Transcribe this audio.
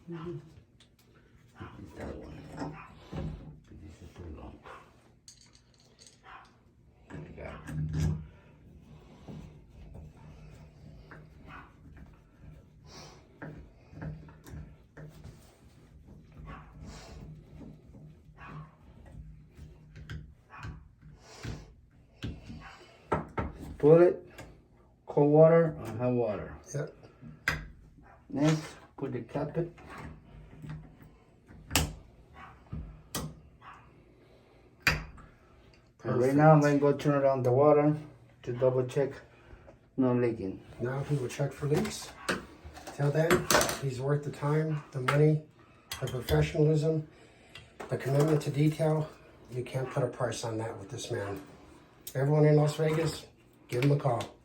That one. This is too long. I got it. Toilet, cold water, or hot water. Yep. Next, put the carpet. And right now I'm going to go turn on the water to double check no leaking. Now he will check for leaks. Till then, he's worth the time, the money, the professionalism, the commitment to detail. You can't put a price on that with this man. Everyone in Las Vegas, give him a call.